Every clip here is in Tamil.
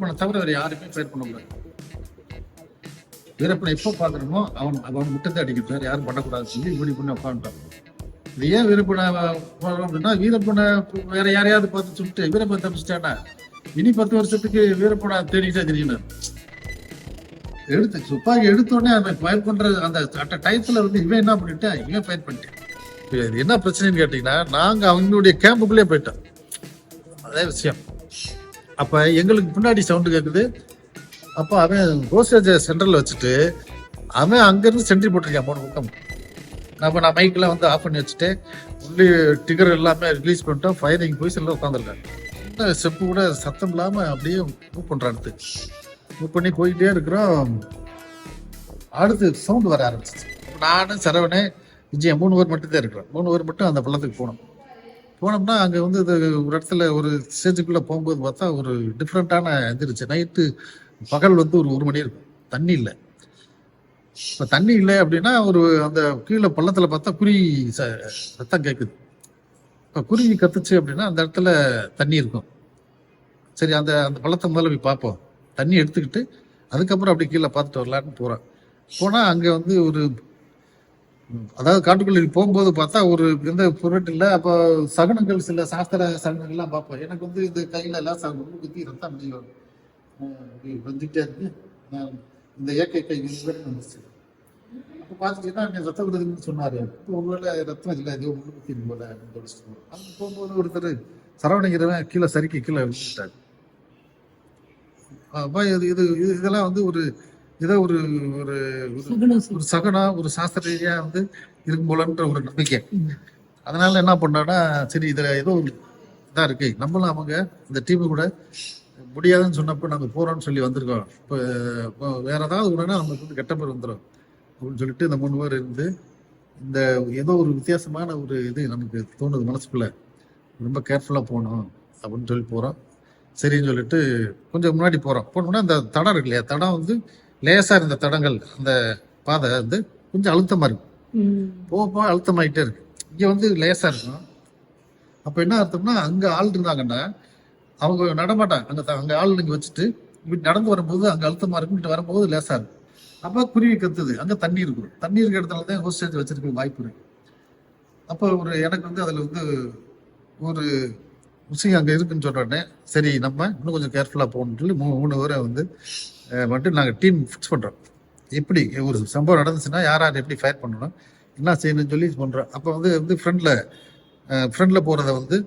வீரப்பனை தவிர வேறு யாருமே ஃபயர் பண்ண முடியாது. வீரப்பனை எப்போ பார்க்குறோமோ அவன் மட்டும்தான் அடிக்கிறது, வேறு யாரும் பண்ணக்கூடாதுன்னு சொல்லி முடிவு பண்ணி உட்காந்துட்டான். இது ஏன் வீரப்பனை அப்படின்னா, வீரப்பனை வேற யாரையாவது பார்த்து சொல்லிட்டு வீரப்பனை தப்பிச்சிட்டானா இனி 10 வருஷத்துக்கு வீரப்பனை தேடிக்கிட்டே தெரியணும். துப்பாக்கி எடுத்தோடனே அந்த ஃபயர் பண்ற அந்த டயத்துல வந்து இவன் என்ன பண்ணிட்டேன், இவன் ஃபயர் பண்ணிட்டேன். இது என்ன பிரச்சனைன்னு கேட்டீங்கன்னா, நாங்க அவங்களுடைய கேம்புக்குள்ளே போயிட்டோம். அதே விஷயம். அப்ப எங்களுக்கு பின்னாடி சவுண்டு கேட்குது. அப்ப அவன் ரோசேஜ சென்டர்ல வச்சுட்டு அவன் அங்கிருந்து சென்ட்ரி போட்டிருக்கான் 3 பக்கம். நான் மைக்கெல்லாம் வந்து ஆஃப் பண்ணி வச்சுட்டு உள்ளே டிகர் எல்லாமே ரிலீஸ் பண்ணிட்டோம். ஃபயரிங் பொசிஷன்ல உட்காந்துருக்காங்க. ஸ்டெப்பு கூட சத்தம் இல்லாம அப்படியே மூவ் பண்றான். மூவ் பண்ணி போயிட்டே இருக்கிறோம். அடுத்து சவுண்ட் வர ஆரம்பிச்சிச்சு. நானும் சரவணே விஜயம் 3 பேர் மட்டும் தான் இருக்கிறோம். 3 பேர் மட்டும் அந்த பள்ளத்துக்கு போனோம்னா அங்க வந்து ஒரு இடத்துல ஒரு ஸ்டேஜுக்குள்ள போகும்போது பார்த்தா ஒரு டிஃப்ரெண்டான எந்திரிச்சு. நைட்டு பகல் வந்து ஒரு 1 மணி இருக்கும். தண்ணி இல்லை. இப்போ தண்ணி இல்லை அப்படின்னா ஒரு அந்த கீழே பள்ளத்துல பார்த்தா குருவி சத்தம் கேட்குது. இப்போ குருவி கத்துச்சு அப்படின்னா அந்த இடத்துல தண்ணி இருக்கும். சரி, அந்த பள்ளத்தை முதல்ல போய் பார்ப்போம், தண்ணி எடுத்துக்கிட்டு அதுக்கப்புறம் அப்படி கீழே பார்த்துட்டு வரலான்னு போனா அங்க வந்து ஒரு, அதாவது காட்டுக்குள்ள போகும்போது பார்த்தா ஒரு எந்த பொருட்டு இல்லை. அப்போ சகுனங்கள், சில சாஸ்திர சகுனங்கள்லாம் பார்ப்போம். எனக்கு வந்து இந்த கையில எல்லாம் குத்தி ரத்தம் வந்துட்டே இருக்கு. இந்த இயற்கை கை வந்துச்சு. அப்போ பார்த்துட்டீங்கன்னா ரத்த விடுதல்னு சொன்னாரு. ஒருவேளை ரத்தம் இல்லை, ஏதோ முழுக்குத்தி போல அப்படின்னு சொல்லிட்டு அங்கே போகும்போது ஒருத்தர் சரவணங்கிறவன் கீழே சரிக்கு கீழே விழுந்துட்டாரு. அப்போ இதெல்லாம் வந்து ஒரு ஏதோ ஒரு ஒரு சகனம், ஒரு சாஸ்திர ரீதியா வந்து இருக்கும் போலன்ற ஒரு நம்பிக்கை. அதனால என்ன பண்ணோம்னா, சரி இதுல ஏதோ ஒரு இதா இருக்கு, நம்மளும் அவங்க இந்த டீமு கூட முடியாதுன்னு சொன்னப்போ நாங்கள் போறோம்னு சொல்லி வந்திருக்கோம். இப்போ வேற ஏதாவது ஒண்ணுன்னா நமக்கு வந்து கெட்ட பேர் வந்துடும் அப்படின்னு சொல்லிட்டு இந்த 3 பேர் இருந்து இந்த ஏதோ ஒரு வித்தியாசமான ஒரு இது நமக்கு தோணுது மனசுக்குள்ள. ரொம்ப கேர்ஃபுல்லா போகணும் அப்படின்னு சொல்லி போறோம். சரின்னு சொல்லிட்டு கொஞ்சம் முன்னாடி போனோம்னா அந்த தடம் இருக்கு இல்லையா, தடம் வந்து லேசா இருந்த தடங்கள், அந்த பாதை வந்து கொஞ்சம் அழுத்தமா இருக்கும். போக அழுத்தமாயிட்டே இருக்கு. இங்க வந்து லேசா இருக்கும். அப்ப என்ன அர்த்தம்னா, அங்க ஆள் இருந்தாங்கன்னா அவங்க நடமாட்டாங்க. அங்க ஆள் நீங்க வச்சுட்டு நடந்து வரும்போது அங்க அழுத்தமா இருக்கும், இங்கிட்ட வரும்போது லேசா இருக்கும். அப்ப குருவி கத்துது. அங்க தண்ணி இருக்கும். தண்ணி இருக்க இடத்துல தான் ஹோஸ்டேஜ் வச்சிருக்க வாய்ப்பு இருக்கு. அப்போ எனக்கு வந்து அதுல வந்து ஒரு விஷயம் அங்க இருக்குன்னு சொல்றேன். சரி, நம்ம இன்னும் கொஞ்சம் கேர்ஃபுல்லா போகணும்னு சொல்லி 3 பேரை வந்து மட்டும் நாங்கள் டீம் ஃபிக்ஸ் பண்ணுறோம். எப்படி ஒரு சம்பவம் நடந்துச்சுன்னா யார் எப்படி ஃபயர் பண்ணணும், என்ன செய்யணும்னு சொல்லி பண்ணுறோம். அப்போ வந்து ஃப்ரெண்டில் போகிறத வந்து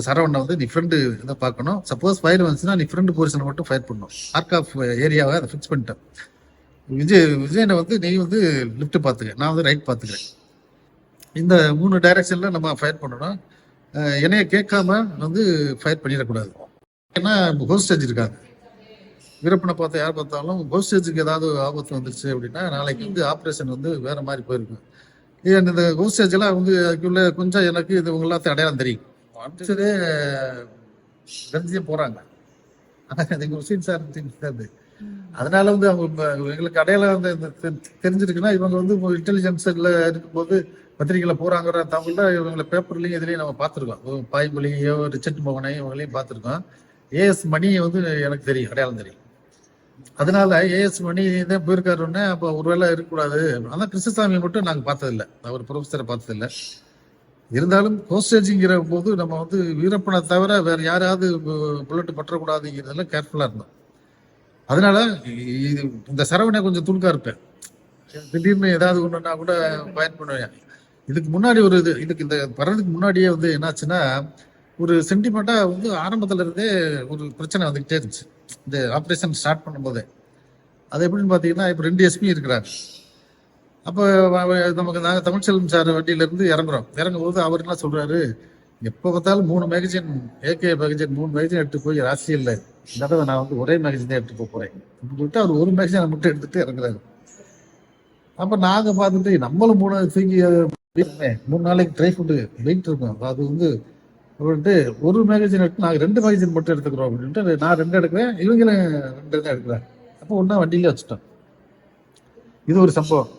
சரவணை வந்து நீ ஃப்ரெண்டு இதை பார்க்கணும். சப்போஸ் ஃபயர் வந்துச்சுன்னா நீ ஃப்ரெண்டு பொசிஷனை மட்டும் ஃபயர் பண்ணணும். ஆர்க் ஆஃப் ஏரியாவை அதை ஃபிக்ஸ் பண்ணிட்டேன். விஜயனை வந்து நீ வந்து லெஃப்ட் பார்த்துக்க, நான் வந்து ரைட் பார்த்துக்கிறேன். இந்த 3 டைரக்ஷனில் நம்ம ஃபயர் பண்ணணும். என்னைய கேட்காம வந்து ஃபயர் பண்ணிடக்கூடாது. ஏன்னா ஹோஸ்டேஜ் இருக்காங்க. வீரப்பனை பார்த்தா யார் பார்த்தாலும் ஹோஸ்டேஜுக்கு ஏதாவது ஆபத்து வந்துருச்சு அப்படின்னா நாளைக்கு வந்து ஆப்ரேஷன் வந்து வேற மாதிரி போயிருக்கும். இந்த ஹோஸ்டேஜ் எல்லாம் வந்து அதுக்குள்ள கொஞ்சம் எனக்கு இது உங்க எல்லாத்தையும் அடையாளம் தெரியும். அடிச்சதே தெரிஞ்சே போறாங்க. அதனால வந்து அவங்க எங்களுக்கு அடையாளம் தெரிஞ்சிருக்குன்னா இவங்க வந்து இன்டெலிஜென்ஸ்ல இருக்கும்போது பத்திரிகையில போறாங்கிற தமிழ்ல இவங்களை பேப்பர்லயும் இதுலயும் நம்ம பார்த்துருக்கோம். பாய்மொழியோ ரிச்சர்ட் மோகனையும் இவங்களையும் பார்த்துருக்கோம். ஏஎஸ் மணியை வந்து எனக்கு தெரியும், அடையாளம் தெரியும். அதனால ஏஎஸ் மணி தான் போயிருக்காருன்னு அப்போ ஒருவேளை இருக்கக்கூடாது. ஆனால் கிருஷ்ணசாமி மட்டும் நாங்கள் பார்த்ததில்லை, அவர் ப்ரொஃபஸரை பார்த்ததில்லை. இருந்தாலும் ஹோஸ்டேஜிங்கிற போது நம்ம வந்து வீரப்பனை தவிர வேற யாராவது புல்லட் பற்றக்கூடாதுங்கிறதுல கேர்ஃபுல்லா இருந்தோம். அதனால இந்த சரவணை கொஞ்சம் துணுக்கா இருப்பேன். திடீர்னு ஏதாவது ஒண்ணுன்னா கூட பயன் பண்ணுவேன். இதுக்கு முன்னாடி இதுக்கு இந்த வர்றதுக்கு முன்னாடியே வந்து என்னாச்சுன்னா, ஒரு சென்டிமெண்டா வந்து ஆரம்பத்துல இருந்தே ஒரு பிரச்சனை வந்துகிட்டே இருந்துச்சு. இந்த ஆப்ரேஷன் ஸ்டார்ட் பண்ணும்போதே அது எப்படின்னு பாத்தீங்கன்னா, இப்ப 2 எஸ்பி இருக்கிறாரு. அப்போ நாங்கள் தமிழ்ச்செல்வன் சார் வண்டியில இருந்து இறங்கும் போது அவர் என்ன சொல்றாரு, எப்போ பார்த்தாலும் 3 மேகசின், ஏகே மேகசின் 3 மேகசின் எடுத்து போய் அரசியல்ல இந்த தடவை நான் வந்து ஒரே மேகசின் தான் எடுத்து போறேன் அப்படின்னு சொல்லிட்டு அவர் ஒரு மேகசினை மட்டும் எடுத்துட்டு இறங்குறாரு. அப்ப நாங்க பார்த்துட்டு நம்மளும் 3 தூக்கி 3 நாளைக்கு ட்ரை ஃபுட்டு வெயிட் இருக்கும். அது வந்து ஒரு மேகசின் எடுத்து நாங்கள் 2 மேகசின் மட்டும் எடுத்துக்கிறோம் அப்படின்ட்டு நான் 2 எடுக்கிறேன், இவங்களும் 2 தான் எடுக்கிறாங்க. அப்போ ஒன்னா வண்டியிலே வச்சுட்டோம். இது ஒரு சம்பவம்.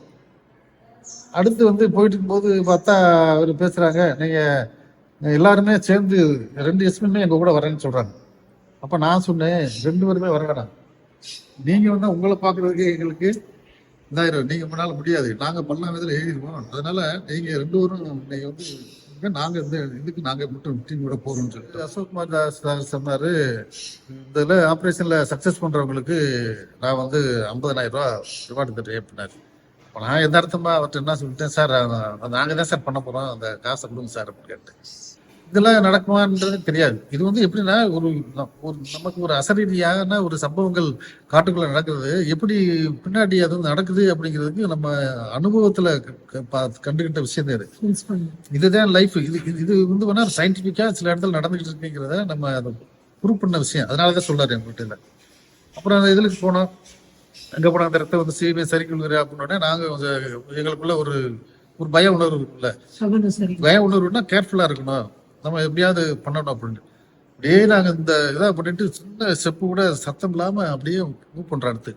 அடுத்து வந்து போயிட்டு இருக்கும்போது பார்த்தா அவர் பேசுறாங்க, நீங்க எல்லாருமே சேர்ந்து 2 எஸ்பியுமே எங்க கூட வரேன்னு சொல்றாங்க. அப்ப நான் சொன்னேன் 2 பேருமே வர வேணாம், நீங்க வந்து உங்களை பாக்குறதுக்கு எங்களுக்கு இதாயிரும், நீங்க பண்ணால முடியாது, நாங்க பண்ணலாம் விதத்துல எழுதிடுவோம், அதனால நீங்க 2 பேரும் நீங்க வந்து நாங்க இந்த இதுக்கு நாங்க மட்டும் டீம் கூட போறோம்னு சொல்லிட்டு அசோக்குமார் தாஸ் சார் சொன்னாரு. இதுல ஆப்ரேஷன்ல சக்சஸ் பண்றவங்களுக்கு நான் வந்து 50,000 ரூபாய் ரிவார்டு தருவேன் அப்படின்னாரு. அப்ப நான் எதார்த்தமா அவர்கிட்ட என்ன சொல்லிட்டேன், சார் நாங்க தான் சார் பண்ண போறோம், அந்த காசை கொடுங்க சார் அப்படின்னு கேட்டேன். இதெல்லாம் நடக்குமான்றது தெரியாது. இது வந்து எப்படின்னா ஒரு நமக்கு ஒரு அசரீதியான ஒரு சம்பவங்கள் காட்டுக்குள்ள நடக்கிறது, எப்படி பின்னாடி அது வந்து நடக்குது அப்படிங்கிறதுக்கு நம்ம அனுபவத்துல கண்டுகிட்ட விஷயம் தான் இது. இதுதான் லைஃப். இது இது வந்து வேணா சயின்டிபிக்கா சில இடத்துல நடந்துகிட்டு இருக்குங்கிறத நம்ம அதை ப்ரூவ் பண்ண விஷயம். அதனாலதான் சொல்றாரு என்கிட்ட. அப்புறம் அந்த இதுக்கு போனோம், அங்க போன அந்த இடத்த வந்து சீமே சரி கொள்கிற அப்படின்னோடனே நாங்க எங்களுக்குள்ள ஒரு ஒரு பய உணர்வு இருக்குல்ல, பய உணர்வுன்னா கேர்ஃபுல்லா இருக்கணும், நம்ம எப்படியாவது பண்ணணும் அப்படின்னு அப்படியே நாங்க இந்த இதாக பண்ணிட்டு சின்ன ஸ்டெப்பு கூட சத்தம் இல்லாம அப்படியே மூவ் பண்றோம். அடுத்து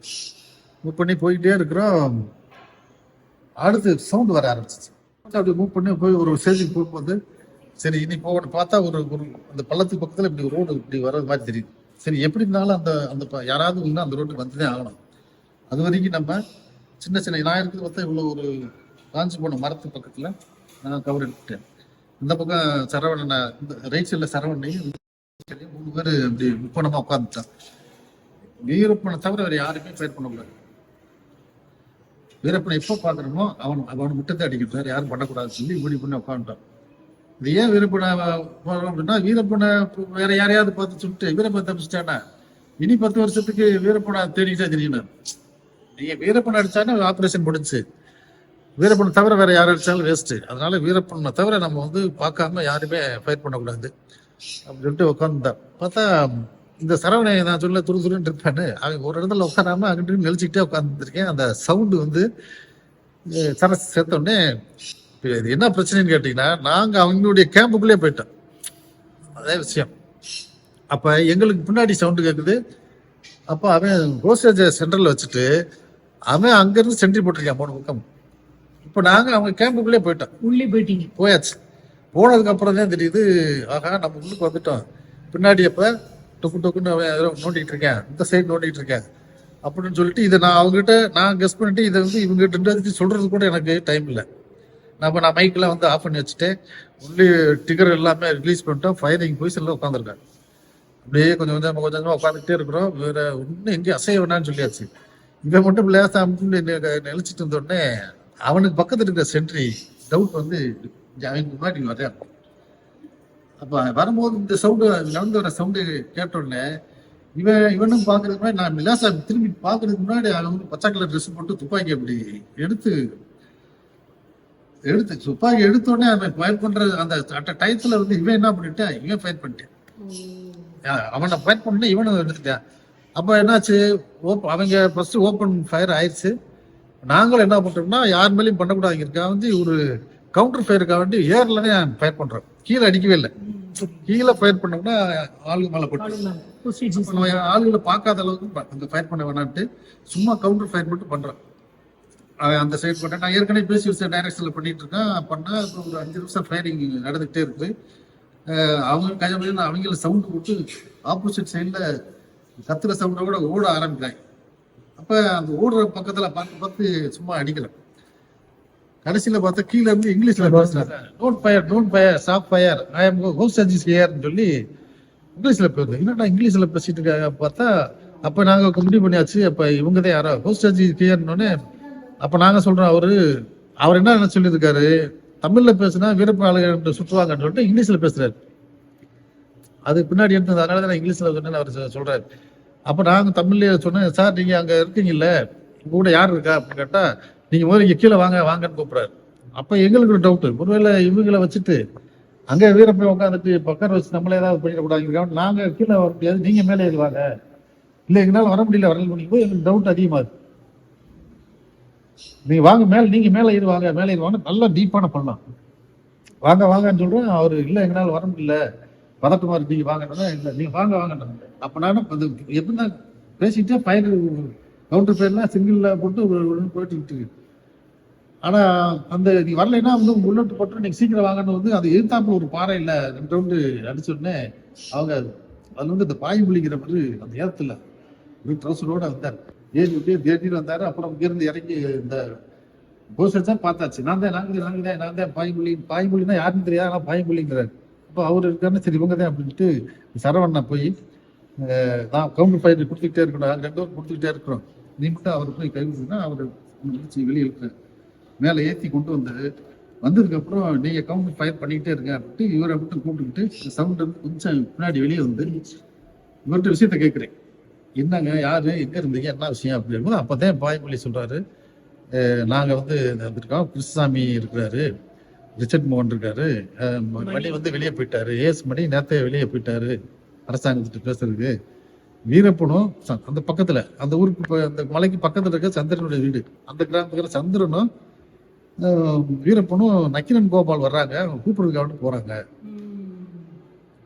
மூவ் பண்ணி போயிட்டே இருக்கிறோம். அடுத்து சவுண்ட் வர ஆரம்பிச்சிச்சு. அப்படி மூவ் பண்ணி போய் ஒரு ஸ்டேஜுக்கு போகும்போது சரி இனி போகணும் பார்த்தா ஒரு ஒரு அந்த பள்ளத்துக்கு பக்கத்துல இப்படி ஒரு ரோடு இப்படி வர்றது மாதிரி தெரியுது. சரி எப்படி இருந்தாலும் அந்த அந்த யாராவது இல்லைன்னா அந்த ரோட்டுக்கு வந்துதான் ஆகணும். அது வரைக்கும் நம்ம சின்ன சின்ன நான் இருக்கிறது பார்த்தா இவ்வளோ ஒரு காஞ்சி போன மரத்து பக்கத்துல நான் கவர் எடுத்துட்டேன். இந்த பக்கம் சரவணனை, இந்த ரைட் சைடில் சரவணையும் 3 பேர் அப்படி முப்பணமா உட்காந்துட்டான். வீரப்பனை தவிர வேற யாருமே பயிர் பண்ணக்கூடாது. வீரப்பனை எப்போ பார்க்கணுமோ அவன் முட்டத்தை அடிக்கிறார், யாரும் பண்ணக்கூடாதுன்னு சொல்லி இப்படி பண்ணி உட்காந்துட்டான். இது ஏன் வீரப்பனை அப்படின்னா வீரப்பனை வேற யாரையாவது பார்த்து சொல்லிட்டு வீரப்பனை தப்பிச்சிட்டானா இனி 10 வருஷத்துக்கு வீரப்பனை தேடிக்கிட்டே தெரியணும். நீங்க வீரப்பனை அடிச்சானே ஆப்ரேஷன் முடிஞ்சு, வீரப்பனை தவிர வேற யாரும் அடிச்சாலும் வேஸ்ட். அதனால வீரப்பனை தவிர நம்ம வந்து பார்க்காம யாருமே ஃபைட் பண்ணக்கூடாது அப்படின்னு சொல்லிட்டு உட்காந்துதான். பார்த்தா இந்த சரவணை நான் சொல்ல துருன்னு இருப்பான்னு அவன் ஒரு இடத்துல உட்காராம அங்கிட்டு நெளிச்சுக்கிட்டே உட்காந்துருக்கேன். அந்த சவுண்டு வந்து சரசு சேர்த்தோடனே இது என்ன பிரச்சனைன்னு கேட்டீங்கன்னா நாங்க அவங்களுடைய கேம்புக்குள்ளே போயிட்டோம். அதே விஷயம். அப்ப எங்களுக்கு பின்னாடி சவுண்டு கேட்குது. அப்ப அவன் கோஸ்டேஜ் சென்டர்ல வச்சுட்டு அவன் அங்கிருந்து சென்ட்ரி போட்டிருக்கான் 3 பக்கம். இப்ப நாங்க அவங்க கேம்புக்குள்ளே போயிட்டோம். உள்ளே போயிட்டீங்க? போயாச்சு. போனதுக்கு அப்புறம் தான் தெரியுது, ஆகா நம்ம உள்ளுக்கு வந்துட்டோம். பின்னாடி அப்ப டொக்கு டொக்குன்னு அவன் நோண்டிட்டு இருக்கேன், இந்த சைடு நோண்டிட்டு இருக்கேன் அப்படின்னு சொல்லிட்டு இதை நான் அவங்ககிட்ட நான் கெஸ் பண்ணிட்டு இதை வந்து இவங்க சொல்றது கூட எனக்கு டைம் இல்லை. நான் மைக்கெல்லாம் வந்து ஆஃப் பண்ணி வச்சுட்டு உள்ளே டிகர் எல்லாமே ரிலீஸ் பண்ணிட்டோம். ஃபயரிங் பொசிஷன்ல உட்காந்துருக்காங்க. அப்படியே கொஞ்சம் கொஞ்சமா உட்காந்துக்கிட்டே இருக்கிறோம். வேற ஒன்னும் எங்கேயும் அசைய வேணான்னு சொல்லியாச்சு. இவன் மட்டும் லேசா நெளிச்சிட்டு இருந்தோடனே அவனுக்கு பக்கத்துல இருக்கிற சென்ட்ரி டவுட் வந்து அவனுக்கு முன்னாடி வர்றான். அப்ப வரும்போது இந்த சவுண்டு நடந்து வர சவுண்டு கேட்டோடனே இவனும் பாக்குறதுக்கு முன்னாடி நான் மிலாசா திரும்பி பாக்குறதுக்கு முன்னாடி அவன் வந்து பச்சை கலர் ட்ரெஸ் போட்டு துப்பாக்கி அப்படி எடுத்து துப்பாக்கி எடுத்தோடனே அவன் ஃபயர் பண்ற அந்த டயத்துல வந்து இவன் என்ன பண்ணிட்டான், இவன் ஃபயர் பண்ணிட்டான். அவனை ஃபயர் பண்ண இவனும் எடுத்துட்டான். அப்ப என்னாச்சு, அவங்க ஃபர்ஸ்ட் ஓப்பன் ஃபயர் ஆயிடுச்சு. நாங்களும் என்ன பண்றோம்னா யார் மேலேயும் பண்ணக்கூடாது இருக்கா வந்து ஒரு கவுண்டர் ஃபயருக்காக வேண்டி ஏர்ல தான் ஃபயர் பண்றோம். கீழே அடிக்கவே இல்லை. கீழே ஃபயர் பண்ணோம்னா ஆளுங்க மேல போட்டு ஆளுகளை பார்க்காத அளவுக்கு அந்த ஃபயர் பண்ண வேணான்ட்டு சும்மா கவுண்டர் ஃபயர் மட்டும் பண்றோம். அந்த சைடு பண்ணேன். நான் ஏற்கனவே பேசி வச்ச டைரக்ஷன்ல பண்ணிட்டு இருக்கேன். பண்ணா அப்புறம் ஒரு 5 நிமிஷம் ஃபயரிங் நடந்துகிட்டே இருக்கு. அவங்க கையில் அவங்கள சவுண்டு போட்டு ஆப்போசிட் சைட்ல கத்துற சவுண்டை கூட ஓட ஆரம்பிக்கிறாங்க. அப்ப அந்த ஓடுற பக்கத்துல பார்த்து சும்மா அடிக்கல. கடைசியில பார்த்தா கீழே இருந்து இங்கிலீஷ்ல பேசுறாங்க. Don't fire stop fire, I am hostages ஹியர்னு சொல்லி இங்கிலீஷ்ல பேசுது. என்னடா இங்கிலீஷ்ல பேசிட்டு இருக்காங்க பார்த்தா அப்ப நாங்க முடிவு பண்ணியாச்சு. அப்ப இவங்க தான் யாரோ ஹோஸ்ட் சர்ஜிஸ் ஹியர்னு. அப்ப நாங்க சொல்றோம் அவர் என்ன சொல்லியிருக்காரு, தமிழ்ல பேசுனா வீரப்ப ஆளுங்க சுற்றுவாங்கன்னு சொல்லிட்டு இங்கிலீஷ்ல பேசுறாரு. அது பின்னாடி இருந்தது, அதனாலதான் இங்கிலீஷ்ல சொன்னேன்னு அவர் சொல்றாரு. அப்ப நாங்க தமிழ்ல சொன்னேன், சார் நீங்க அங்க இருக்கீங்கல்ல, உங்க கூட யார் இருக்கா அப்படின்னு கேட்டா நீங்க முதல்ல இங்க கீழே வாங்கன்னு கூப்பிடுறாரு. அப்ப எங்களுக்கு ஒரு டவுட், ஒருவேளை இவங்களை வச்சுட்டு அங்க வீரப்ப உட்காந்துட்டு பக்கம் வச்சு நம்மள ஏதாவது பண்ணிடக்கூடாது, நாங்க கீழே வர முடியாது, நீங்க மேலே ஏறுவாங்க, இல்ல எங்களால வர முடியல வரல போது எங்களுக்கு டவுட் அதிகமாகுது. நீங்க வாங்க நீங்க மேலே ஏறுவாங்க நல்லா டீப்பான பண்ணலாம், வாங்கன்னு சொல்றேன். அவரு இல்ல எங்களால வர முடியல, பதட்டமா இருக்கு, நீங்க வாங்கன்னா இல்ல நீங்க வாங்க. அப்ப நானும் எப்படின்னா பேசிட்டே ஃபயர் கவுண்டர் ஃபயர்லாம் சிங்கிள்ல போட்டு போயிட்டு இருக்கு. ஆனா அந்த நீ வரலைன்னா வந்து புல்லட் போட்டு நீங்க சீக்கிரம் வாங்கன்னு வந்து அது எதிர்த்தாப்புல ஒரு பாறை இல்ல 2 ரவுண்டு அடிச்ச உடனே அவங்க அதுல வந்து இந்த பாய்மொழிங்கிறவர் அந்த ஏத்துல ஒரு ட்ரௌசரோட வந்தார். ஏறி விட்டு தேடிட்டு வந்தாரு. அப்புறம் இங்கிருந்து இறங்கி இந்த கோஷம் தான் பார்த்தாச்சு. நான் தான் பாய்மொழின்னா யாருன்னு தெரியாது, ஆனால் பாய்மொழிங்கிறாரு. அப்போ அவர் இருக்காருன்னு சரி இவங்க தான் அப்படின்ட்டு சரவணா போய் நான் கவுண்டர் ஃபைல் கொடுத்துக்கிட்டே இருக்கணும், நாங்கள் 2 பேரும் கொடுத்துக்கிட்டே இருக்கிறோம், நீ மட்டும் அவர் போய் கை கொடுத்தா அவர் வெளியே இருக்கிறார். மேலே ஏற்றி கொண்டு வந்தாரு. வந்ததுக்கப்புறம் நீங்கள் கவுண்டர் ஃபயர் பண்ணிக்கிட்டே இருங்க அப்படின்ட்டு இவரை மட்டும் கூப்பிட்டுக்கிட்டு சவுண்ட் வந்து கொஞ்சம் பின்னாடி வெளியே வந்து இவர்கிட்ட விஷயத்த கேட்குறேன். என்னங்க யாரு எங்கே இருந்தீங்க என்ன விஷயம் அப்படிங்கும்போது அப்போதான் பாய்மொழி சொல்கிறாரு, நாங்கள் வந்து வந்திருக்கோம், கிருஷ்ணசாமி இருக்கிறாரு, ரிச்சர்ட் மோகன் இருக்காரு, மணி வந்து வெளியே போயிட்டாரு, மணி நேரத்தை வெளியே போயிட்டாரு அரசாங்கத்துட்டு பேசுறதுக்கு. வீரப்பனும் அந்த பக்கத்துல அந்த ஊருக்கு அந்த மலைக்கு பக்கத்துல இருக்க சந்திரனுடைய வீடு, அந்த கிராமத்துக்கு சந்திரனும் வீரப்பனும் நக்கிரன் கோபால் வர்றாங்க, கூப்பிடுறதுக்காக போறாங்க.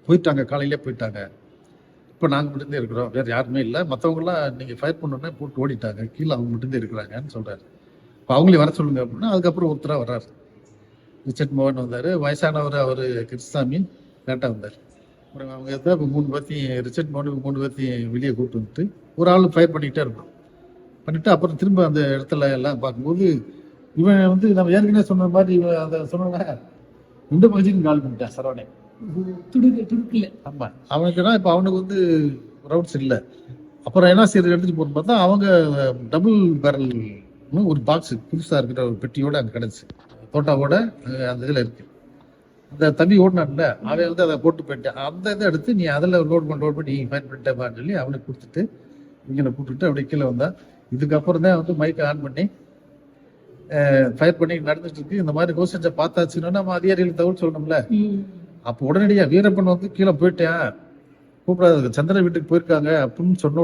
போயிட்டாங்க, காலையிலே போயிட்டாங்க. இப்போ நாங்கள் மட்டும்தான் இருக்கிறோம், வேற யாருமே இல்லை, மற்றவங்களாம் நீங்கள் ஃபயர் பண்ணோன்னே போட்டு ஓடிட்டாங்க, கீழே அவங்க மட்டும்தான் இருக்கிறாங்கன்னு சொல்றாரு. இப்போ அவங்களே வர சொல்லுங்க அப்படின்னா அதுக்கப்புறம் ஒருத்தராக வர்றாரு. ரிச்சர்ட் மோகன் வந்தார், வயசானவர் அவர் கிருஷ்ணசாமி லேட்டாக வந்தார். அப்புறம் அவங்க இப்போ 3 பேர்த்தையும் ரிச்சர்ட் மோகனுக்கு 3 பேர்த்தையும் வெளியே கூப்பிட்டு வந்துட்டு ஒரு ஆள் ஃபயர் பண்ணிக்கிட்டே இருக்கணும். பண்ணிட்டு அப்புறம் திரும்ப அந்த இடத்துல எல்லாம் பார்க்கும்போது இவன் வந்து நம்ம ஏற்கனவே சொன்ன மாதிரி இவன் அதை சொன்ன இந்த பகுதிக்கு கால் பண்ணிட்டான் சரவணே. ஆமா, அவனுக்குன்னா இப்போ அவனுக்கு வந்து ரவுட்ஸ் இல்லை. அப்புறம் என்ன சரி எடுத்துட்டு போகணும்னு பார்த்தா அவங்க டபுள் பேரல் ஒரு பாக்ஸ் புதுசாக இருக்கிற ஒரு பெட்டியோட அங்கே கிடச்சி தோட்டாவோட அந்த இதில் இருக்கு. அந்த தம்பி ஓடினான்ல அவன் வந்து அதை போட்டு போயிட்டான். அந்த இதை எடுத்து நீ அதில் லோட் பண்ணி நீ ஃபயர் பண்ணிட்டேப்பான்னு சொல்லி அவனுக்கு கொடுத்துட்டு இங்கே கூப்பிட்டுட்டு அப்படியே கீழே வந்தான். இதுக்கப்புறம் தான் வந்து மைக்கை ஆன் பண்ணி ஃபயர் பண்ணி நடந்துட்டு இருக்கு. இந்த மாதிரி கோஷத்தை பார்த்தாச்சுன்னா நம்ம அதிகாரிகளுக்கு தகவல் சொல்லணும்ல. அப்போ உடனடியாக வீரப்பன் வந்து கீழே போயிட்டேன், கூப்பிடாது சந்திரன் வீட்டுக்கு போயிருக்காங்க அப்படின்னு சொன்ன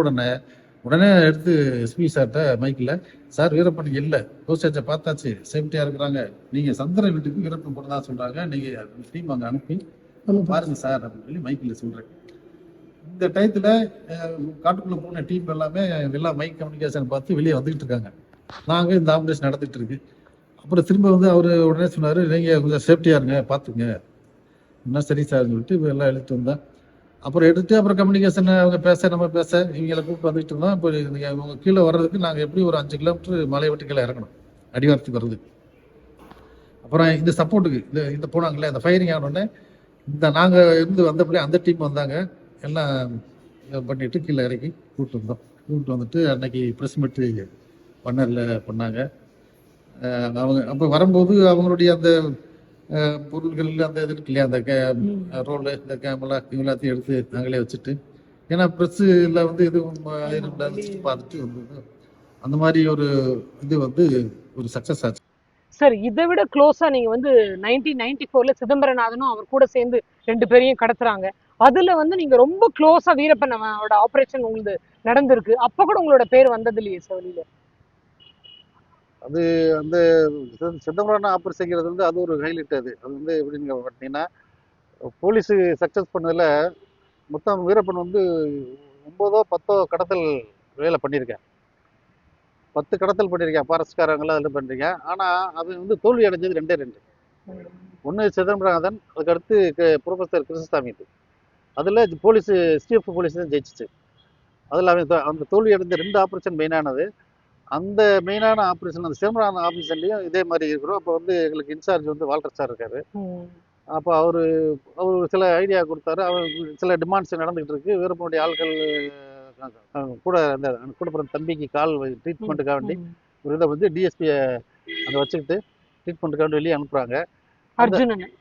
உடனே எடுத்து எஸ்பி சார்கிட்ட மைக்கில், சார் வீரப்பன் இல்லை, கோஷத்தை பார்த்தாச்சு, சேஃப்டியாக இருக்கிறாங்க, நீங்கள் சந்திரன் வீட்டுக்கு வீரப்பன் போனதா சொல்கிறாங்க, நீங்கள் டீம் அங்கே அனுப்பி பாருங்க சார் அப்படின்னு சொல்லி மைக்கில் சொல்கிறேன். இந்த டயத்தில் காட்டுக்குள்ளே போன டீம் எல்லாமே எல்லாம் மைக் கம்யூனிகேஷன் பார்த்து வெளியே வந்துகிட்டு இருக்காங்க. நாங்கள் இந்த ஆம்புலன்ஸ் நடந்துகிட்டு இருக்கு. அப்புறம் திரும்ப வந்து அவர் உடனே சொன்னார், நீங்கள் கொஞ்சம் சேஃப்டியாக இருங்க பார்த்துங்க. என்ன சரி சார்னு சொல்லிட்டு எல்லாம் எடுத்து வந்தேன். அப்புறம் எடுத்து அப்புறம் கம்யூனிகேஷன் அவங்க நம்ம பேச இவங்களை கூப்பிட்டு வந்துட்டு இருந்தோம். இப்போ இவங்க கீழே வர்றதுக்கு நாங்கள் எப்படி ஒரு 5 கிலோமீட்டர் மலையை விட்டு கீழே இறங்கணும் அடிவாரத்துக்கு வர்றதுக்கு. அப்புறம் இந்த சப்போர்ட்டுக்கு இந்த போனாங்களே அந்த ஃபயரிங் ஆனோடனே இந்த நாங்கள் இருந்து வந்தப்படியே அந்த டீம் வந்தாங்க, எல்லாம் பண்ணிட்டு கீழே இறக்கி கூப்பிட்டு வந்துட்டு அன்னைக்கு ப்ரெஸ் மீட்டு பண்ணரில் பண்ணாங்க. அவங்க அப்போ வரும்போது அவங்களுடைய அந்த பொருள்கள் அந்த இது இருக்கு இல்லையா, அந்த ரோலு இந்த கேமரா எல்லாத்தையும் எடுத்து நாங்களே வச்சுட்டு, ஏன்னா ப்ரெஸ்ஸில் வந்து எதுவும் பார்த்துட்டு வந்தது அந்த மாதிரி ஒரு இது வந்து ஒரு சக்ஸஸ் ஆச்சு. சார், இதை விட க்ளோஸா நீங்க வந்து 1994ல சிதம்பரநாதனும் அவர் கூட சேர்ந்து 2 பேரையும் கடத்துறாங்க. அதுல வந்து நீங்க ரொம்ப க்ளோஸா வீரப்பன் அவனோட ஆபரேஷன் உங்களுக்கு நடந்திருக்கு. அப்ப கூட உங்களோட பேர் வந்தது இல்லையே சார் வெளியில? அது அந்த சிதம்பரம் ஆபரேஷன்ங்கிறது வந்து அது ஒரு ஹைலைட். அது வந்து எப்படின்னு பார்த்தீங்கன்னா, போலீஸு சக்ஸஸ் பண்ணதில் மொத்தம் வீரப்பன் வந்து 9 10 கடத்தல் வேலை பண்ணியிருக்கேன். 10 கடத்தல் பண்ணியிருக்கேன், ஃபாரஸ்ட்காரங்களாம் அதில் பண்ணியிருக்கேன். ஆனால் அது வந்து தோல்வி அடைஞ்சது 2. ஒன்று சிதம்பரநாதன், அதுக்கடுத்து ப்ரொஃபஸர் கிருஷ்ணசாமி. அதில் போலீஸு ஸ்டீஃப் போலீஸ் தான் ஜெயிச்சிச்சு. அதில் அவன் அந்த தோல்வி அடைஞ்ச 2 ஆப்ரேஷன் மெயினானது. அந்த மெயினான ஆப்ரேஷன் அந்த சிதம்பரம் ஆப்ரேஷன்லையும் இதே மாதிரி இருக்கிறோம். அப்போ வந்து எங்களுக்கு இன்சார்ஜ் வந்து வால்டர் சார் இருக்காரு. அப்போ அவர் சில ஐடியா கொடுத்தாரு. அவர் சில டிமாண்ட்ஸ் நடந்துகிட்டு இருக்கு. வீரப்பனுடைய ஆட்கள் கூட அந்த கூட பிறந்த தம்பிக்கு கால் ட்ரீட்மெண்ட்டுக்காக வேண்டி ஒரு இதை வந்து டிஎஸ்பியை அங்கே வச்சுக்கிட்டு ட்ரீட்மெண்ட்டுக்காக வேண்டி வெளியே அனுப்புகிறாங்க.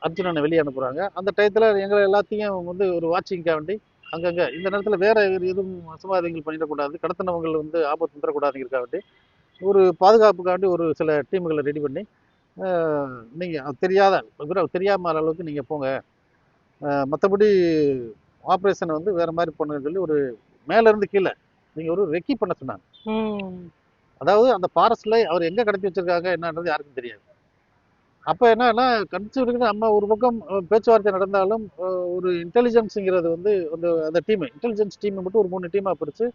அர்ஜுனனை வெளியே அனுப்புகிறாங்க. அந்த டயத்தில் எங்களை எல்லாத்தையும் வந்து ஒரு வாட்சிங்காக வேண்டி அங்கங்கே இந்த நேரத்தில் வேற எதுவும் அசம்பாவிதங்கள் பண்ணிடக்கூடாது, கடத்தினவங்க வந்து ஆபத்து வந்துடக்கூடாதுங்கிறக்காக வேண்டி ஒரு பாதுகாப்புக்காண்டி ஒரு சில டீமுகளை ரெடி பண்ணி, நீங்கள் தெரியாமல் அளவுக்கு நீங்கள் போங்க, மற்றபடி ஆப்ரேஷனை வந்து வேற மாதிரி பண்ணுன்னு சொல்லி ஒரு மேலேருந்து கீழே நீங்கள் ஒரு ரெக்கி பண்ண சொன்னாங்க. அதாவது அந்த ஃபாரஸ்ட்ல அவர் எங்கே கடத்தி வச்சிருக்காங்க என்னன்றது யாருக்கும் தெரியாது. அப்போ என்னன்னா கன்சிடருக்கு நம்ம ஒரு பக்கம் பேச்சுவார்த்தை நடந்தாலும் ஒரு இன்டெலிஜென்ஸுங்கிறது வந்து அந்த டீம் இன்டெலிஜென்ஸ் டீமை மட்டும் ஒரு 3 டீமாக பிரித்து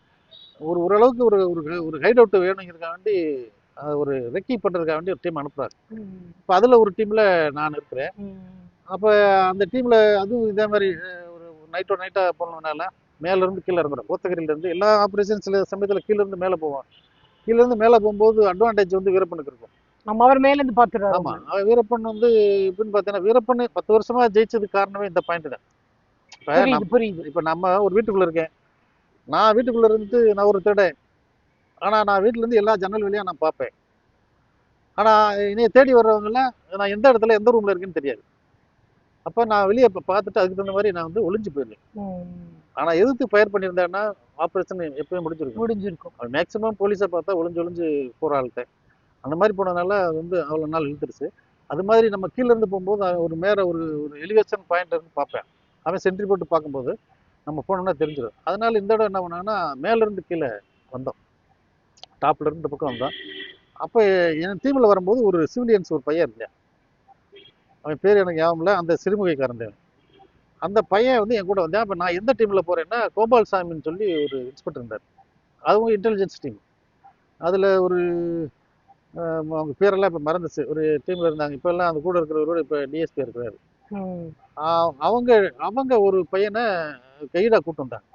ஓரளவுக்கு ஒரு ஹைட் அவுட் வேணுங்கிறதுக்காக வேண்டி ஒரு ரெக்கி பண்ணுறதுக்காக வேண்டி ஒரு டீம் அனுப்புகிறாரு. இப்போ அதில் ஒரு டீமில் நான் இருக்கிறேன். அப்போ அந்த டீமில் அதுவும் இதே மாதிரி ஒரு நைட்டாக போனதுனால மேல இருந்து கீழே இறங்குறோம். கோத்தகிரியில இருந்து எல்லா ஆப்ரேஷன் சில சமயத்தில் கீழே இருந்து மேலே போவோம். கீழே இருந்து மேலே போகும்போது அட்வான்டேஜ் வந்து வீரப்பனுக்கு இருக்கும். நம்ம அவர் மேல இருந்து பாத்துறாரு. ஆமா, வீரப்பன் வந்து எப்படின்னு பார்த்தீங்கன்னா, வீரப்பன் 10 வருஷமா ஜெயிச்சதுக்கு காரணமே இந்த பாயிண்ட் தான். புரியுது புரியுது. இப்ப நம்ம ஒரு வீட்டுக்குள்ள இருக்கேன், நான் வீட்டுக்குள்ள இருந்து நான் ஒரு திருடன். ஆனா நான் வீட்டுல இருந்து எல்லா ஜன்னல் வழியா நான் பார்ப்பேன். ஆனா என்னைய தேடி வர்றவங்கல நான் எந்த இடத்துல எந்த ரூம்ல இருக்கேன்னு தெரியாது. அப்ப நான் வெளியே பார்த்துட்டு அதுக்கு தகுந்த மாதிரி நான் வந்து ஒளிஞ்சு போயிருந்தேன். ஆனா எதிர்த்து ஃபயர் பண்ணியிருந்தேன்னா ஆப்ரேஷன் எப்பயும் முடிஞ்சிருக்கும். மேக்சிமம் போலீஸை பார்த்தா ஒளிஞ்சு போற ஆள்கிட்ட அந்த மாதிரி போனதுனால அது வந்து அவ்வளோ நாள் இழுத்துருச்சு. அது மாதிரி நம்ம கீழே இருந்து போகும்போது ஒரு மேலே ஒரு எலிவேஷன் பாயிண்ட் இருந்து பார்ப்பேன். அவன் சென்ட்ரி போட்டு பார்க்கும்போது நம்ம போனோம்னா தெரிஞ்சிடும். அதனால இந்த இடம் என்ன பண்ணாங்கன்னா மேலேருந்து கீழே வந்தோம், டாப்ல இருந்து இந்த பக்கம் வந்தோம். அப்போ என் டீமில் வரும்போது ஒரு சிவிலியன்ஸ் ஒரு பையன் இருந்தேன், அவன் பேர் எனக்கு ஞாபகம் இல்லை, அந்த சிறுமுகைக்காரன். அந்த பையன் வந்து என் கூட வந்தேன். அப்போ நான் எந்த டீமில் போகிறேன்னா கோபால் சாமின்னு சொல்லி ஒரு இன்ஸ்பெக்டர் இருந்தார், அதுவும் இன்டெலிஜென்ஸ் டீம். அதில் ஒரு அவங்க பேரெல்லாம் இப்போ மறந்துச்சு, ஒரு டீமில் இருந்தாங்க. இப்போ எல்லாம் அந்த கூட இருக்கிறவரோட இப்போ டிஎஸ்பி இருக்கிறாரு. அவங்க ஒரு பையனை கைடாக கூட்டு வந்தாங்க.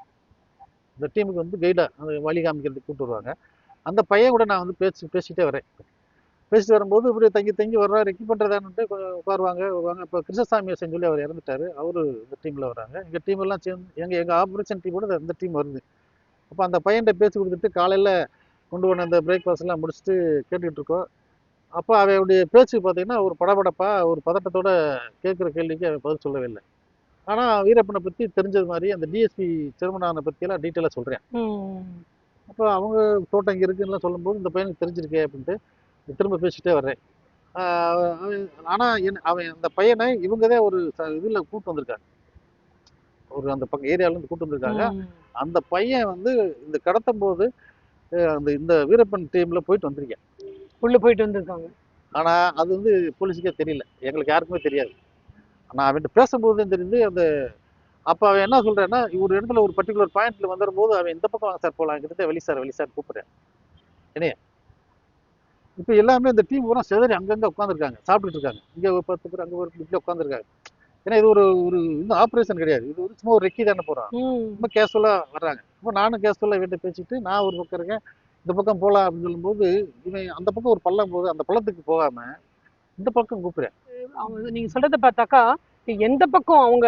இந்த டீமுக்கு வந்து கைடாக அந்த வழி காமிக்கிறதுக்கு கூப்பிட்டு வருவாங்க. அந்த பையன் கூட நான் வந்து பேசிக்கிட்டே வரேன். பேசிட்டு வரும்போது இப்படி தங்கி வர்றாரு, ரெக்கி பண்ணுறதான்ட்டு கொஞ்சம் உட்காருவாங்க. இப்போ கிருஷ்ணசாமி சொல்லி அவர் இறந்துட்டாரு, அவரு இந்த டீமில் வராங்க. எங்கள் டீம் எல்லாம் சேர்ந்து எங்கள் ஆப்ரேஷன் டீமோட இந்த டீம் வருது. அப்போ அந்த பையன்கிட்ட பேசி கொடுத்துட்டு காலையில் கொண்டு போன அந்த பிரேக்ஃபாஸ்ட்லாம் முடிச்சுட்டு கேட்டுக்கிட்டு இருக்கோம். அப்போ அவனுடைய பேச்சு பார்த்தீங்கன்னா ஒரு படபடப்பாக ஒரு பதட்டத்தோட கேட்குற கேள்விக்கு அவன் பதில் சொல்லவே இல்லை. ஆனால் வீரப்பனை பற்றி தெரிஞ்சது மாதிரி அந்த டிஎஸ்பி திருமணானை பற்றியெல்லாம் டீட்டெயிலாக சொல்கிறேன். அப்போ அவங்க தோட்டம் இங்கே இருக்குன்னு சொல்லும்போது இந்த பையனுக்கு தெரிஞ்சிருக்கே அப்படின்ட்டு திரும்ப பேசிகிட்டே வர்றேன். ஆனால் அவன் அந்த பையனை இவங்க தான் ஒரு இதில் கூப்பிட்டு வந்திருக்காங்க, ஒரு அந்த பக்கம் ஏரியாவிலேருந்து கூப்பிட்டு வந்திருக்காங்க. அந்த பையன் வந்து இந்த கடத்தும் போது இந்த வீரப்பன் டீமில் போயிட்டு வந்திருக்கேன், உள்ள போயிட்டு வந்திருக்காங்க. ஆனா அது வந்து போலீஸுக்கே தெரியல, எங்களுக்கு யாருக்குமே தெரியாது. நான் அவன்கிட்ட பேசும்போது தெரிஞ்சு அந்த அப்ப அவன் என்ன சொல்றேன்னா, ஒரு இடத்துல ஒரு பர்டிகுலர் பாயிண்ட்ல வந்துடும்போது அவன் இந்த பக்கம் வாங்க சார் போலாம், கிட்ட வெளி சார் கூப்பிடுறேன் என்னைய. இப்ப எல்லாமே இந்த டீம் பூரா செதறி அங்கங்க உட்காந்துருக்காங்க, சாப்பிட்டுட்டு இருக்காங்க. இங்க ஒரு 10 பேர் அங்க ஒரு இப்படி உட்காந்துருக்காங்க. ஏன்னா இது ஒரு இன்னும் ஆப்ரேஷன் கிடையாது, இது ஒரு சும்மா ஒரு ரெக்கி தானே போறான், ரொம்ப கேஷுவலா வர்றாங்க. இப்போ நானும் கேஷுவலா வீட்டை பேசிட்டு நான் ஒரு பக்கம் இருக்கேன், இந்த பக்கம் போகலாம் அப்படின்னு சொல்லும்போது இவன் அந்த பக்கம் ஒரு பள்ளம் போகுது, அந்த பள்ளத்துக்கு போகாம இந்த பக்கம் கூப்பிடுறேன். அவங்க நீங்க சொல்றத பார்த்தாக்கா எந்த பக்கம் அவங்க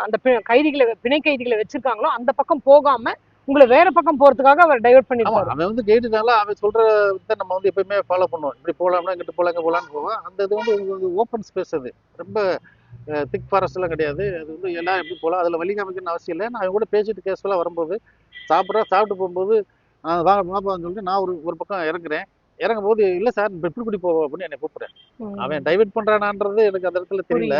அந்த பிணை கைதிகளை வச்சிருக்காங்களோ அந்த பக்கம் போகாம உங்களை வேற பக்கம் போறதுக்காக அவர் டைவர்ட் பண்ணிருக்காரு. அவன் வந்து கைடுனால அவன் சொல்றத நம்ம வந்து எப்பயுமே ஃபாலோ பண்ணுவோம். இப்படி போகலாம்னா இங்கிட்டு போகலாம், இங்கே போகலான்னு போவோம். அந்த இது வந்து ஓப்பன் ஸ்பேஸ், அது ரொம்ப திக் ஃபாரஸ்ட் எல்லாம் கிடையாது. அது வந்து எல்லாம் எப்படி போகலாம், அதில் வழி காமிக்கணும்னு அவசியம் இல்லை. நான் அவங்க கூட பேசிட்டு கேஷுவலாக வரும்போது சாப்பிட்டு போகும்போது வாங்க மாப்பான்னு சொல்லிட்டு நான் ஒரு பக்கம் இறங்கும் போது இல்லை சார் இப்படி போவோம் அப்படின்னு என்னை கூப்பிடுறேன். அவன் டைவர்ட் பண்றானான்றது எனக்கு அந்த இடத்துல தெரியல,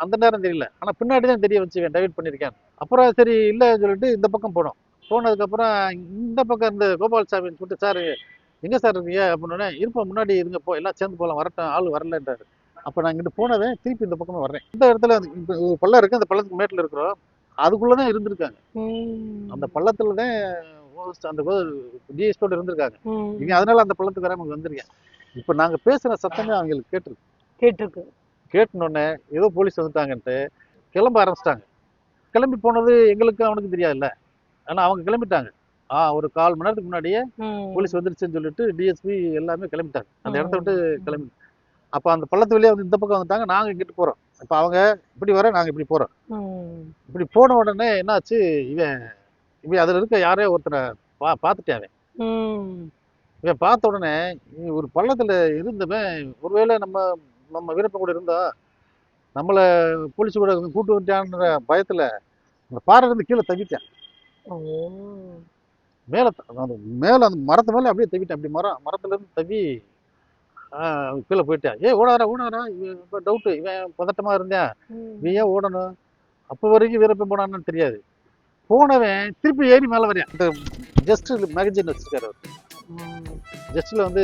அந்த நேரம் தெரியல. ஆனா பின்னாடி தான் தெரிய வச்சு இவன் டைவர்ட் பண்ணிருக்கேன். அப்புறம் சரி இல்லைன்னு சொல்லிட்டு இந்த பக்கம் போனதுக்கு அப்புறம் இந்த பக்கம் இந்த கோபால் சாமின்னு சொல்லிட்டு, சார் எங்க சார் இருக்கீங்க அப்படின்னு, இருப்போம் முன்னாடி இருங்க, எல்லாம் சேர்ந்து போகலாம், வரட்டும் ஆள் வரலன்றாரு. அப்ப நான் இங்கிட்டு போனவன் திருப்பி இந்த பக்கமே வர்றேன். இந்த இடத்துல ஒரு பள்ளம் இருக்கு, அந்த பள்ளத்துக்கு மேட்டில் இருக்கிறோம், அதுக்குள்ளதான் இருந்திருக்காங்க. அந்த பள்ளத்துலதான் அந்த டிஎஸ்பியோட இருந்திருக்காங்க. நீங்க அதனால அந்த பள்ளத்துக்கு வர வந்திருக்கேன். இப்ப நாங்க பேசுற சத்தமே அவங்களுக்கு கேட்டுனோடனே ஏதோ போலீஸ் வந்துட்டாங்கன்ட்டு கிளம்ப ஆரம்பிச்சிட்டாங்க. கிளம்பி போனது எங்களுக்கு அவனுக்கு தெரியாதுல்ல, ஆனா அவங்க கிளம்பிட்டாங்க. ஒரு 1/4 மணி நேரத்துக்கு முன்னாடியே போலீஸ் வந்துருச்சுன்னு சொல்லிட்டு டிஎஸ்பி எல்லாமே கிளம்பிட்டாங்க, அந்த இடத்த விட்டு கிளம்பி. அப்ப அந்த பள்ளத்து வழியா வந்து இந்த பக்கம் வந்துட்டாங்க, நாங்க இங்கிட்டு போறோம். இப்ப அவங்க இப்படி வர, நாங்க இப்படி போறோம். இப்படி போன உடனே என்னாச்சு, இவன் அதுல இருக்க யாரே ஒருத்தனை பார்த்துட்டாவே. இவன் பார்த்த உடனே ஒரு பள்ளத்துல இருந்தவன் ஒருவேளை நம்ம வீரப்பன் கூட இருந்தா நம்மள போலீஸ் கூட கூட்டு வந்துட்டான்ற பயத்துல அந்த பாறை இருந்து கீழே தவிட்டேன். மேல அந்த மரத்து மேல அப்படியே தவிட்டேன். அப்படி மரத்துல இருந்து தவி கீழே போயிட்டேன். ஓடாரா இவன் டவுட்டு, இவன் பதட்டமா இருந்தேன், இவன் ஏன் ஓடணும். அப்போ வரைக்கும் வீரப்பன் போனான்னு தெரியாது. போனவன் திருப்பி ஏறி மேலே வரையான். இந்த ஜஸ்ட் மேகசின் வச்சிருக்காரு அவர். ஜஸ்ட்ல வந்து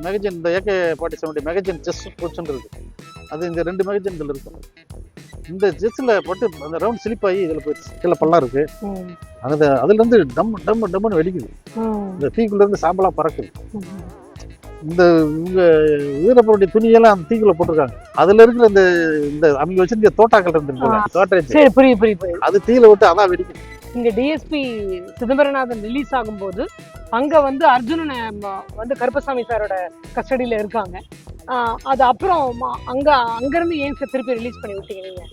மேகசின், இந்த AK-47 மேகசின் ஜஸ்ட் பொசிஷன் இருக்கு, அது இந்த 2 மேகசின்கள் இருக்கும். இந்த ஜஸ்ட்ல போட்டு அந்த ரவுண்ட் ஸ்லிப் ஆகி இதுல போயிடுச்சு. கீழே பள்ளம் இருக்கு, அதுல இருந்து டம்னு வெடிக்குது. இந்த தீக்குள்ள இருந்து சாம்பலா பறக்குது. இந்த இவங்க வீரப்பனுடைய துணியெல்லாம் அந்த தீக்குள்ள போட்டிருக்காங்க. அதுல இருக்கிற இந்த அவங்க வச்சிருக்க தோட்டாக்கள் இருந்து, அது தீயில விட்டு அதான் வெடிக்குது. இங்க டிஎஸ்பி சிதம்பரநாதன் ரிலீஸ் ஆகும்போது அங்க வந்து அர்ஜுனனை வந்து கருப்பசாமி சாரோட கஸ்டடியில இருக்காங்க. அது அப்புறம் அங்கிருந்து ஏன் சார் திருப்பி ரிலீஸ் பண்ணி விட்டீங்க நீங்க?